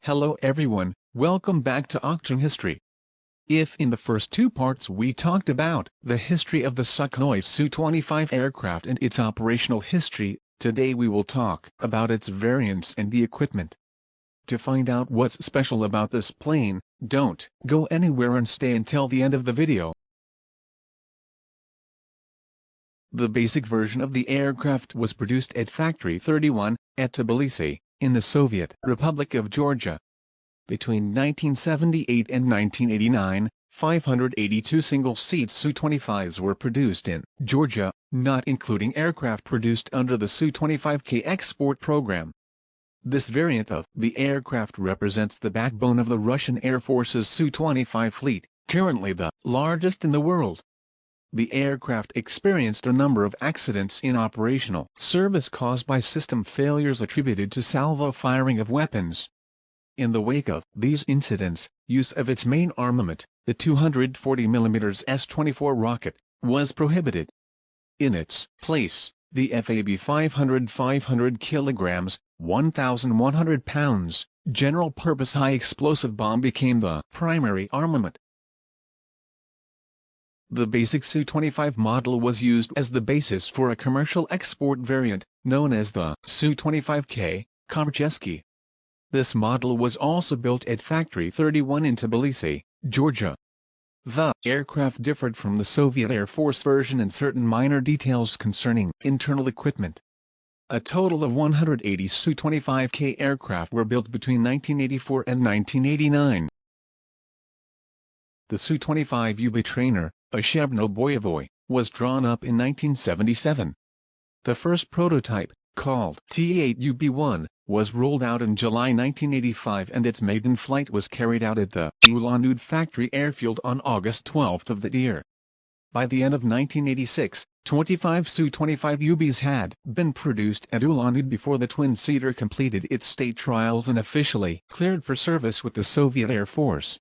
Hello everyone, welcome back to Achtung History. If in the first two parts we talked about the history of the Sukhoi Su-25 aircraft and its operational history, today we will talk about its variants and the equipment. To find out what's special about this plane, don't go anywhere and stay until the end of the video. The basic version of the aircraft was produced at Factory 31, at Tbilisi, in the Soviet Republic of Georgia. Between 1978 and 1989, 582 single-seat Su-25s were produced in Georgia, not including aircraft produced under the Su-25K export program. This variant of the aircraft represents the backbone of the Russian Air Force's Su-25 fleet, currently the largest in the world. The aircraft experienced a number of accidents in operational service caused by system failures attributed to salvo firing of weapons. In the wake of these incidents, use of its main armament, the 240mm S-24 rocket, was prohibited. In its place, the FAB 500 kg, 1,100 pounds, general-purpose high-explosive bomb became the primary armament. The basic Su-25 model was used as the basis for a commercial export variant, known as the Su-25K, Grach. This model was also built at Factory 31 in Tbilisi, Georgia. The aircraft differed from the Soviet Air Force version in certain minor details concerning internal equipment. A total of 180 Su-25K aircraft were built between 1984 and 1989. The Su-25 trainer, a Shebno Boyevoi, was drawn up in 1977. The first prototype, called T-8UB-1, was rolled out in July 1985 and its maiden flight was carried out at the Ulan-Ude factory airfield on August 12 of that year. By the end of 1986, 25 Su-25UBs had been produced at Ulan-Ude before the twin-seater completed its state trials and officially cleared for service with the Soviet Air Force.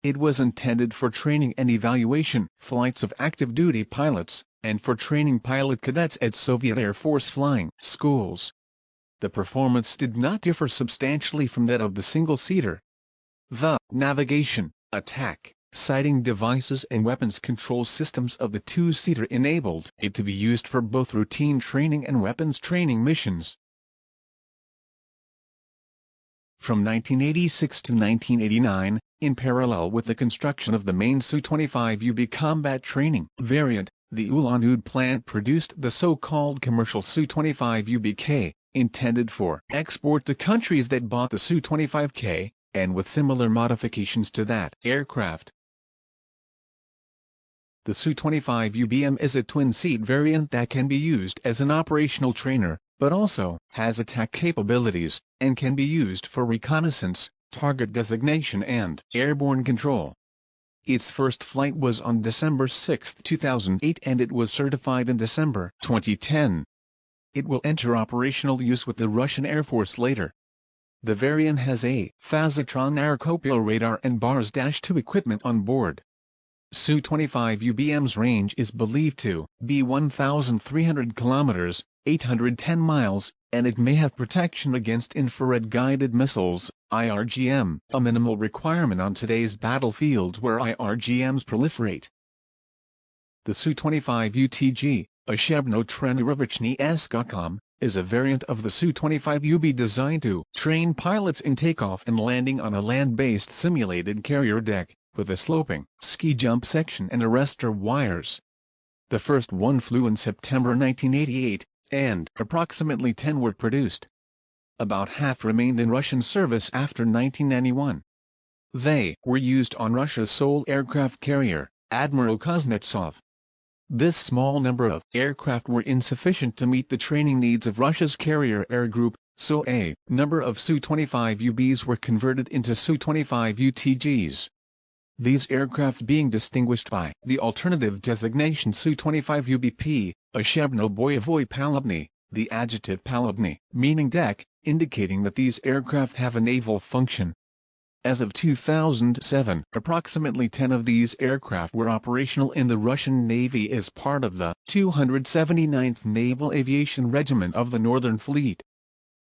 It was intended for training and evaluation flights of active-duty pilots, and for training pilot cadets at Soviet Air Force flying schools. The performance did not differ substantially from that of the single-seater. The navigation, attack, sighting devices and weapons control systems of the two-seater enabled it to be used for both routine training and weapons training missions. From 1986 to 1989, in parallel with the construction of the main Su-25UB combat training variant, the Ulan-Ude plant produced the so-called commercial Su-25UB-K, intended for export to countries that bought the Su-25K, and with similar modifications to that aircraft. The Su-25UBM is a twin-seat variant that can be used as an operational trainer, but also has attack capabilities, and can be used for reconnaissance, target designation and airborne control. Its first flight was on December 6, 2008 and it was certified in December 2010. It will enter operational use with the Russian Air Force later. The variant has a Phasotron aircopio radar and Bars-2 equipment on board. Su-25UBM's range is believed to be 1,300 kilometers, 810 miles, and it may have protection against infrared-guided missiles, IRGM, a minimal requirement on today's battlefields where IRGMs proliferate. The Su-25UTG, a Shebno Trenirovichny Skokom, is a variant of the Su-25UB designed to train pilots in takeoff and landing on a land-based simulated carrier deck, with a sloping ski jump section and arrestor wires. The first one flew in September 1988, and approximately 10 were produced. About half remained in Russian service after 1991. They were used on Russia's sole aircraft carrier, Admiral Kuznetsov. This small number of aircraft were insufficient to meet the training needs of Russia's carrier air group, so a number of Su-25UBs were converted into Su-25UTGs. These aircraft being distinguished by the alternative designation Su-25UBP, a Shebno Boyevoi Palubny, the adjective Palubny, meaning deck, indicating that these aircraft have a naval function. As of 2007, approximately 10 of these aircraft were operational in the Russian Navy as part of the 279th Naval Aviation Regiment of the Northern Fleet.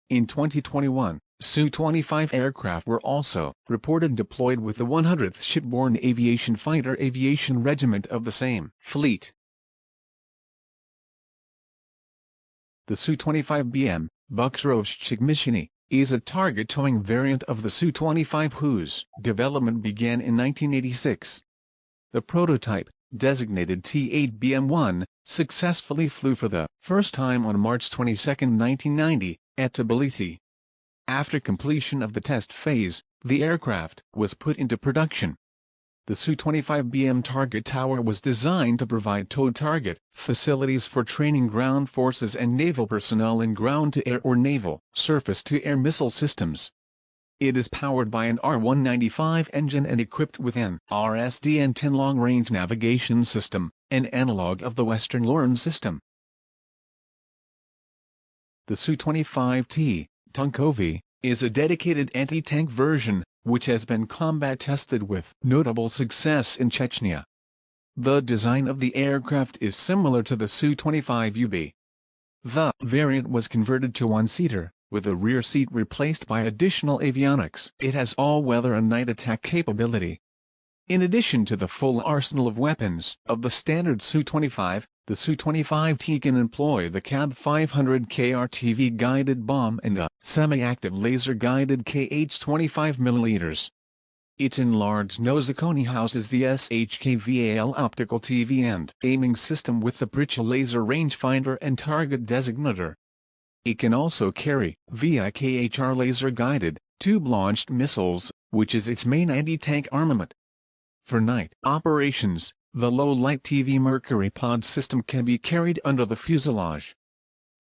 In 2021, Su-25 aircraft were also reported deployed with the 100th Shipborne Aviation Fighter Aviation Regiment of the same fleet. The Su-25BM, Buksrovshchik-Mishiny, is a target towing variant of the Su-25 whose development began in 1986. The prototype, designated T-8BM-1, successfully flew for the first time on March 22, 1990, at Tbilisi. After completion of the test phase, the aircraft was put into production. The Su-25BM target tower was designed to provide tow-target facilities for training ground forces and naval personnel in ground-to-air or naval surface-to-air missile systems. It is powered by an R-195 engine and equipped with an RSDN-10 long-range navigation system, an analog of the Western LORAN system. The Su-25T, Tunkovi, is a dedicated anti-tank version, which has been combat-tested with notable success in Chechnya. The design of the aircraft is similar to the Su-25UB. The variant was converted to one-seater, with a rear seat replaced by additional avionics. It has all-weather and night attack capability. In addition to the full arsenal of weapons of the standard Su-25, the Su-25T can employ the CAB 500K RTV guided bomb and the semi-active laser-guided Kh-25 mm. Its enlarged Nozakoni houses the SHK-VAL optical TV and aiming system with the Pricha laser rangefinder and target designator. It can also carry VIKHR laser-guided, tube-launched missiles, which is its main anti-tank armament. For night operations, the low-light TV Mercury pod system can be carried under the fuselage.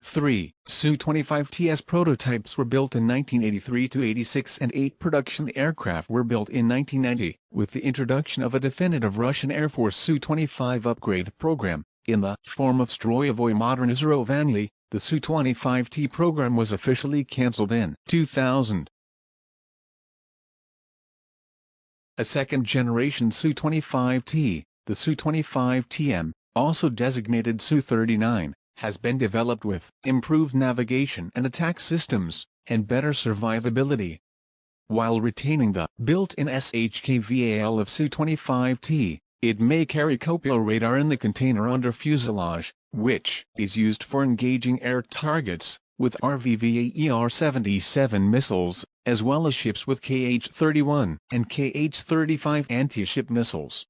3 Su-25TS prototypes were built in 1983–86 and 8 production aircraft were built in 1990, with the introduction of a definitive Russian Air Force Su-25 upgrade program, in the form of Stroyevoi modernization. The Su-25T program was officially cancelled in 2000. A second-generation Su-25T, the Su-25TM, also designated Su-39, has been developed with improved navigation and attack systems, and better survivability. While retaining the built-in SHK-VAL of Su-25T, it may carry Kopil radar in the container under fuselage, which is used for engaging air targets, with RVVAER-77 missiles, as well as ships with Kh-31 and Kh-35 anti-ship missiles.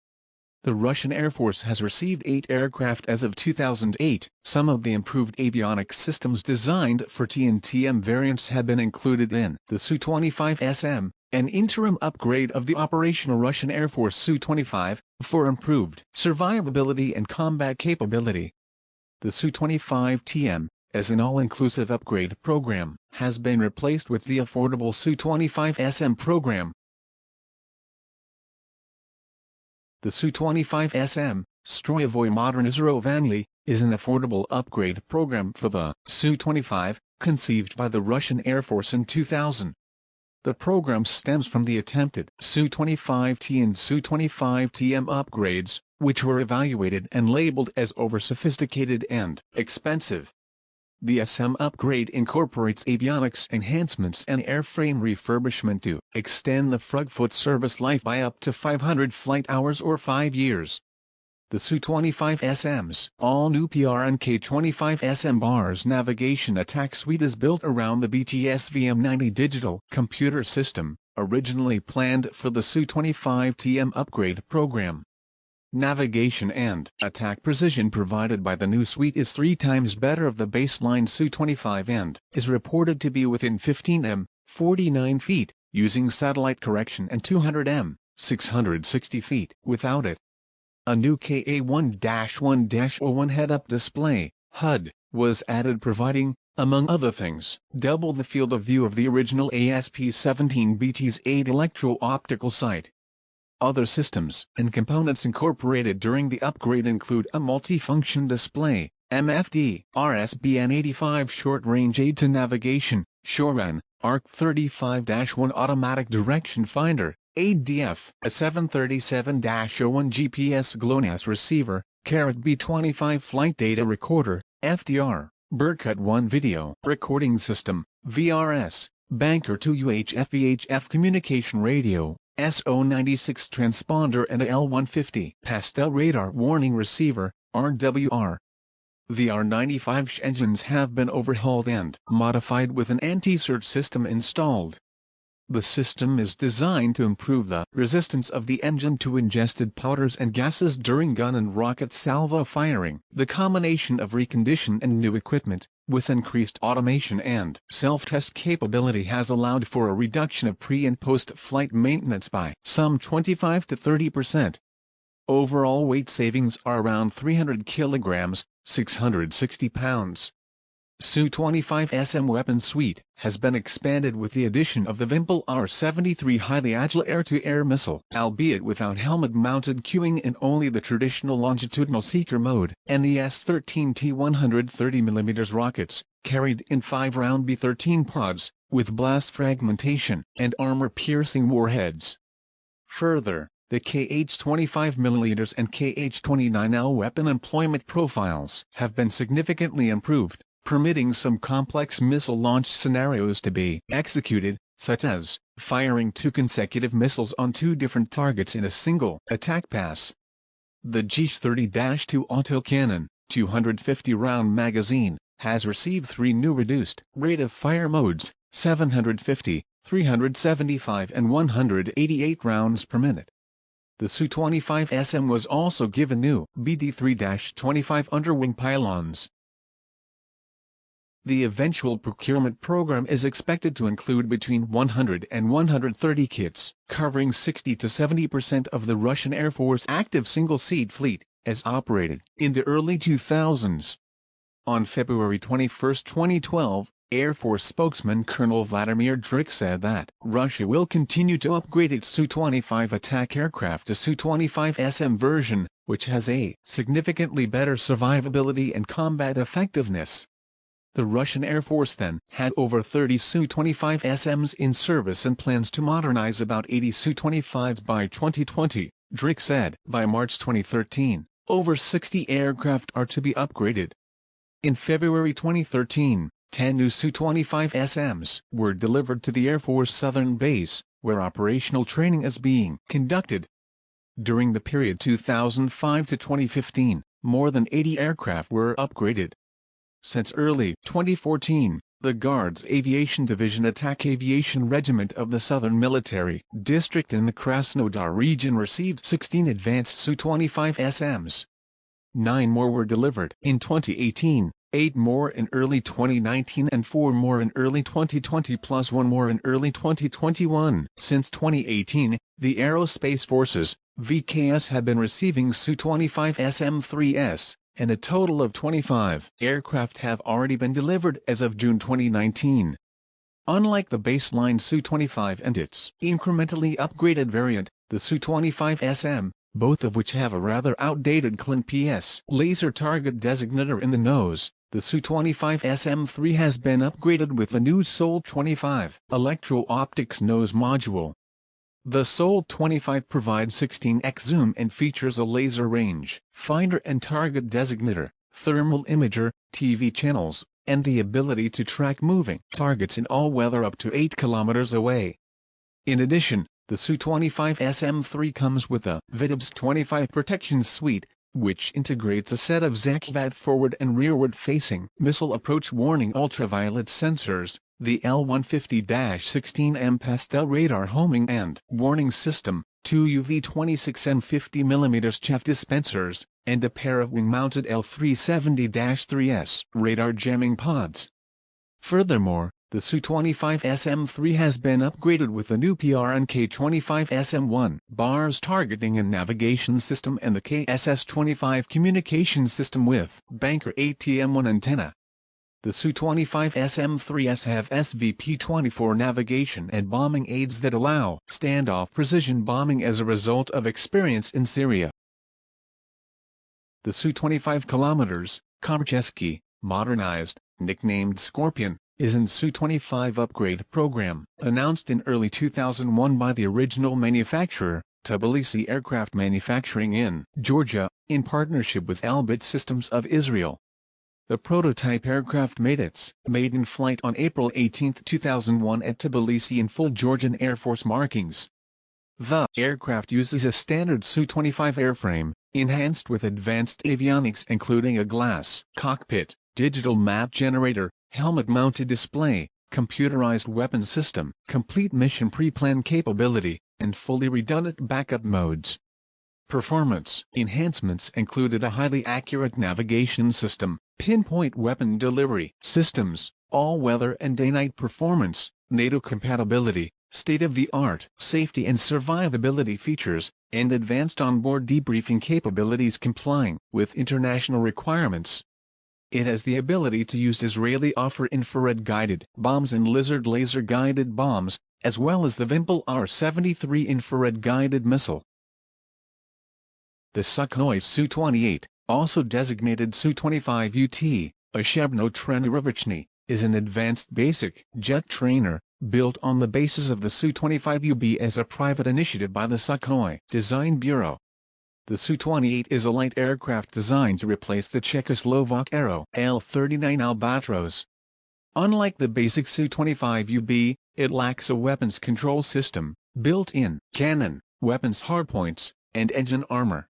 The Russian Air Force has received 8 aircraft as of 2008. Some of the improved avionics systems designed for T and TM variants have been included in the Su-25SM, an interim upgrade of the operational Russian Air Force Su-25, for improved survivability and combat capability. The Su-25TM, as an all-inclusive upgrade program, has been replaced with the affordable Su-25SM program. The Su-25SM, Stroyevoi modernization, is an affordable upgrade program for the Su-25, conceived by the Russian Air Force in 2000. The program stems from the attempted Su-25T and Su-25TM upgrades, which were evaluated and labeled as over-sophisticated and expensive. The SM upgrade incorporates avionics enhancements and airframe refurbishment to extend the Frogfoot service life by up to 500 flight hours or 5 years. The Su-25SM's all-new PR and K-25SM bars navigation attack suite is built around the BTS VM90 digital computer system, originally planned for the Su-25TM upgrade program. Navigation and attack precision provided by the new suite is 3 times better of the baseline Su-25 and is reported to be within 15 m, 49 feet, using satellite correction and 200 m, 660 feet, without it. A new KA-1-1-01 head-up display, HUD, was added providing, among other things, double the field of view of the original ASP-17BT's 8 electro-optical sight. Other systems and components incorporated during the upgrade include a multifunction display, MFD, RSBN85 short-range aid to navigation, SHORAN, ARC-35-1 automatic direction finder, ADF, a 737-01 GPS GLONASS receiver, B25 flight data recorder, FDR, Burkut 1 video recording system, VRS, Banker 2 UHF-VHF communication radio, SO-96 transponder and a L-150 Pastel radar warning receiver, RWR. The R-95 engines have been overhauled and modified with an anti-surge system installed. The system is designed to improve the resistance of the engine to ingested powders and gases during gun and rocket salvo firing. The combination of reconditioned and new equipment, with increased automation and self-test capability has allowed for a reduction of pre- and post-flight maintenance by some 25 to 30%. Overall weight savings are around 300 kilograms, 660 pounds. Su-25 weapon suite has been expanded with the addition of the Vimpel R-73 highly agile air-to-air missile, albeit without helmet-mounted queuing in only the traditional longitudinal seeker mode, and the S-13T 130mm rockets, carried in 5-round B-13 pods, with blast fragmentation and armor-piercing warheads. Further, the KH-25mm and KH-29L weapon employment profiles have been significantly improved, permitting some complex missile launch scenarios to be executed, such as firing 2 consecutive missiles on 2 different targets in a single attack pass. The G30-2 autocannon, 250-round magazine, has received 3 new reduced rate-of-fire modes, 750, 375 and 188 rounds per minute. The Su-25 was also given new BD-3-25 underwing pylons. The eventual procurement program is expected to include between 100 and 130 kits, covering 60 to 70% of the Russian Air Force active single-seat fleet, as operated in the early 2000s. On February 21, 2012, Air Force spokesman Colonel Vladimir Drich said that Russia will continue to upgrade its Su-25 attack aircraft to Su-25 version, which has a significantly better survivability and combat effectiveness. The Russian Air Force then had over 30 Su-25 in service and plans to modernize about 80 Su-25s by 2020, Drich said. By March 2013, over 60 aircraft are to be upgraded. In February 2013, 10 new Su-25s were delivered to the Air Force Southern Base, where operational training is being conducted. During the period 2005 to 2015, more than 80 aircraft were upgraded. Since early 2014, the Guards Aviation Division Attack Aviation Regiment of the Southern Military District in the Krasnodar region received 16 advanced Su-25s. 9 more were delivered in 2018, 8 more in early 2019 and 4 more in early 2020 plus 1 more in early 2021. Since 2018, the Aerospace Forces, VKS, have been receiving Su-25 SM-3S, and a total of 25 aircraft have already been delivered as of June 2019. Unlike the baseline Su-25 and its incrementally upgraded variant, the Su-25 both of which have a rather outdated CLIN-PS laser target designator in the nose, the Su-25 SM-3 has been upgraded with the new Sol-25 electro-optics nose module. The Sol-25 provides 16x zoom and features a laser range finder and target designator, thermal imager, TV channels, and the ability to track moving targets in all weather up to 8 kilometers away. In addition, the Su-25 SM-3 comes with a VIDIBS 25 protection suite, which integrates a set of ZACVAT forward and rearward-facing missile approach warning ultraviolet sensors, the L-150-16M Pastel radar homing and warning system, 2 UV-26M 50mm chaff dispensers, and a pair of wing-mounted L-370-3S radar jamming pods. Furthermore, the Su-25 SM-3 has been upgraded with a new PRNK-25 SM-1 bars targeting and navigation system and the KSS-25 communication system with Banker ATM-1 antenna. The Su-25 SM-3s have SVP-24 navigation and bombing aids that allow standoff precision bombing as a result of experience in Syria. The Su-25 km, modernized, nicknamed Scorpion, is in Su-25 upgrade program, announced in early 2001 by the original manufacturer, Tbilisi Aircraft Manufacturing in Georgia, in partnership with Elbit Systems of Israel. The prototype aircraft made its maiden flight on April 18, 2001 at Tbilisi in full Georgian Air Force markings. The aircraft uses a standard Su-25 airframe, enhanced with advanced avionics including a glass cockpit, digital map generator, helmet-mounted display, computerized weapon system, complete mission pre-plan capability, and fully redundant backup modes. Performance enhancements included a highly accurate navigation system, pinpoint weapon delivery systems, all-weather and day-night performance, NATO compatibility, state-of-the-art safety and survivability features, and advanced onboard debriefing capabilities complying with international requirements. It has the ability to use Israeli offer infrared-guided bombs and Lizard laser-guided bombs, as well as the Vimpel R-73 infrared-guided missile. The Sukhoi Su-28, also designated Su-25UT, a Shebno-Trenirovichny, is an advanced basic jet trainer, built on the basis of the Su-25UB as a private initiative by the Sukhoi Design Bureau. The Su-28 is a light aircraft designed to replace the Czechoslovak Aero L-39 Albatros. Unlike the basic Su-25UB, it lacks a weapons control system, built-in cannon, weapons hardpoints, and engine armor.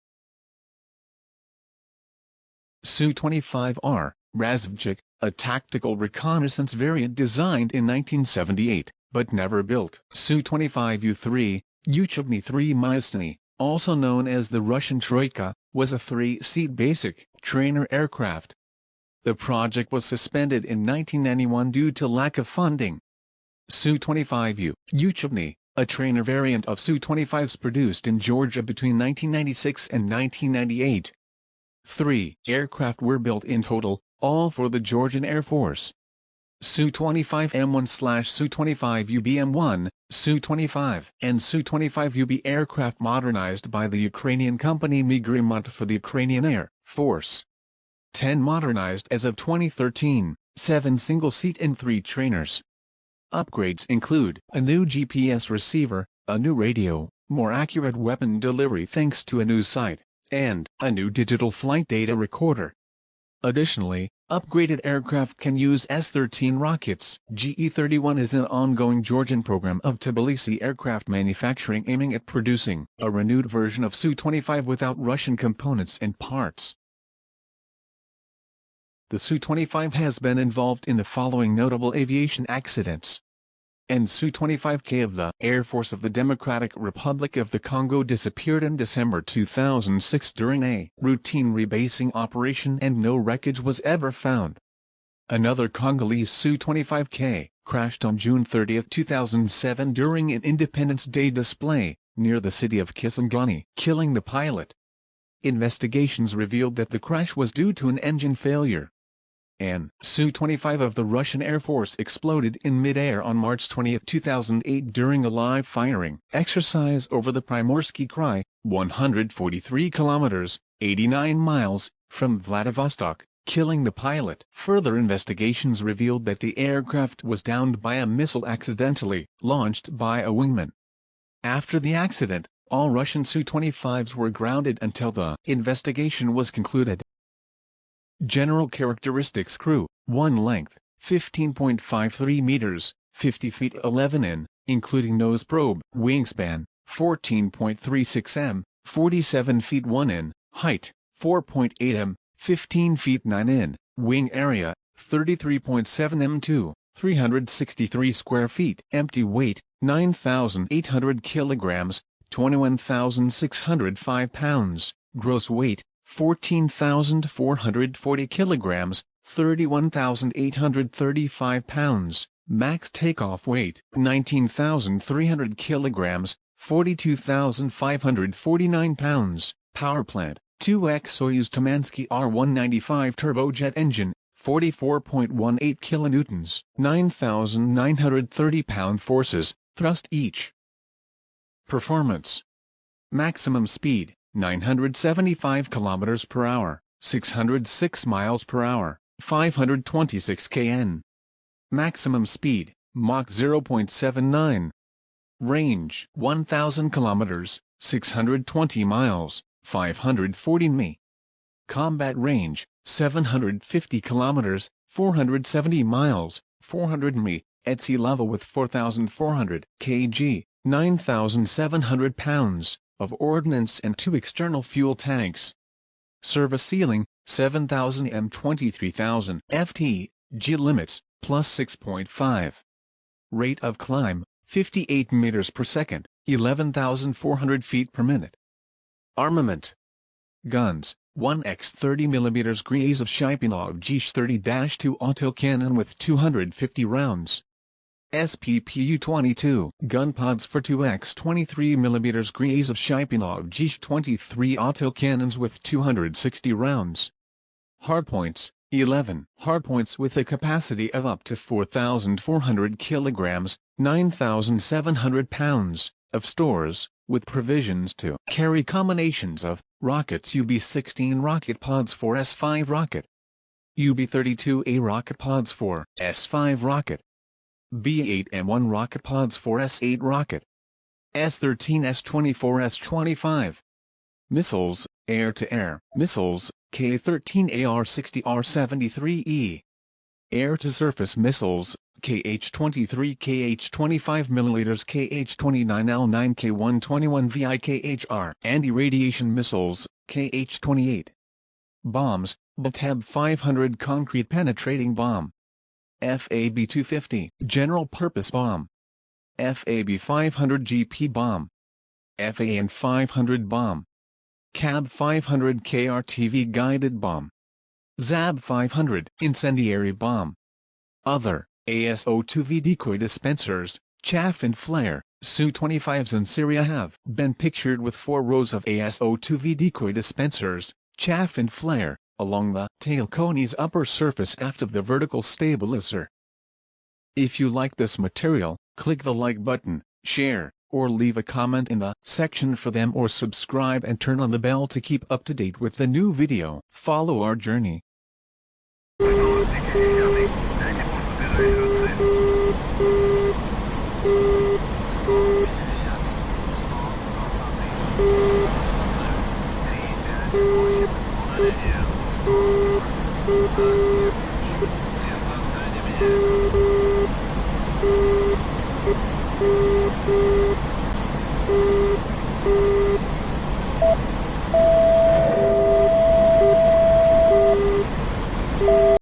Su-25R, Razvchik, a tactical reconnaissance variant designed in 1978, but never built. Su-25U-3, Uchebny 3 Myasny, also known as the Russian Troika, was a three-seat basic trainer aircraft. The project was suspended in 1991 due to lack of funding. Su-25U, Uchebny, a trainer variant of Su-25s produced in Georgia between 1996 and 1998. 3 aircraft were built in total, all for the Georgian Air Force. Su-25M1/Su-25UBM1, Su-25 and Su-25UB aircraft modernized by the Ukrainian company Migrimont for the Ukrainian Air Force. 10 modernized as of 2013, 7 single-seat and 3 trainers. Upgrades include a new GPS receiver, a new radio, more accurate weapon delivery thanks to a new sight, and a new digital flight data recorder. Additionally, upgraded aircraft can use S-13 rockets. GE-31 is an ongoing Georgian program of Tbilisi aircraft manufacturing aiming at producing a renewed version of Su-25 without Russian components and parts. The Su-25 has been involved in the following notable aviation accidents. And Su-25K of the Air Force of the Democratic Republic of the Congo disappeared in December 2006 during a routine rebasing operation and no wreckage was ever found. Another Congolese Su-25K crashed on June 30, 2007 during an Independence Day display near the city of Kisangani, killing the pilot. Investigations revealed that the crash was due to an engine failure. An Su-25 of the Russian Air Force exploded in mid-air on March 20, 2008 during a live firing exercise over the Primorsky Krai, 143 kilometers, 89 miles, from Vladivostok, killing the pilot. Further investigations revealed that the aircraft was downed by a missile accidentally launched by a wingman. After the accident, all Russian Su-25s were grounded until the investigation was concluded. General characteristics: crew, 1 length, 15.53 meters, 50 feet 11 in, including nose probe, wingspan, 14.36 m, 47 feet 1 in, height, 4.8 m, 15 feet 9 in, wing area, 33.7 m2, 363 square feet, empty weight, 9,800 kilograms, 21,605 pounds, gross weight, 14,440 kilograms, 31,835 pounds, max takeoff weight, 19,300 kilograms, 42,549 pounds, power plant, 2X Soyuz Tamansky R-195 turbojet engine, 44.18 kilonewtons, 9,930 pound forces, thrust each. Performance. Maximum speed, 975 km per hour, 606 miles per hour, 526 kn. Maximum speed, Mach 0.79. Range, 1000 km, 620 miles, 540 mi. Combat range, 750 kilometers, 470 miles, 400 mi, at sea level with 4,400 kg, 9,700 pounds, of ordnance and 2 external fuel tanks. Service ceiling, 7,000 m 23,000 ft, G limits, plus 6.5. Rate of climb, 58 meters per second, 11,400 feet per minute. Armament. Guns, 1x 30 mm Graz of Shaipunov G30-2 autocannon with 250 rounds. SPPU-22 gun pods for 2x 23 mm Graz of Shaipunov G23 autocannons with 260 rounds. Hardpoints, 11 hardpoints with a capacity of up to 4,400 kilograms, 9,700 pounds, of stores, with provisions to carry combinations of rockets UB-16 rocket pods for S-5 rocket, UB-32A rocket pods for S-5 rocket, B-8M1 rocket pods for S-8 rocket, S-13, S-24, S-25. Missiles, air-to-air missiles, K-13 AR-60 R-73E. Air-to-surface missiles, KH-23 KH-25 mm KH-29L9 K-121 VIKHR. Anti-radiation missiles, KH-28. Bombs, BATAB 500 concrete penetrating bomb. FAB-250 general purpose bomb. FAB 500 GP bomb. FAN 500 bomb. CAB 500 KRTV guided bomb. ZAB 500 incendiary bomb. Other ASO-2V decoy dispensers, chaff and flare. Su-25s in Syria have been pictured with 4 rows of ASO-2V decoy dispensers, chaff and flare, along the tail cony's upper surface aft of the vertical stabilizer. If you like this material, click the like button, share, or leave a comment in the section for them, or subscribe and turn on the bell to keep up to date with the new video. Follow our journey.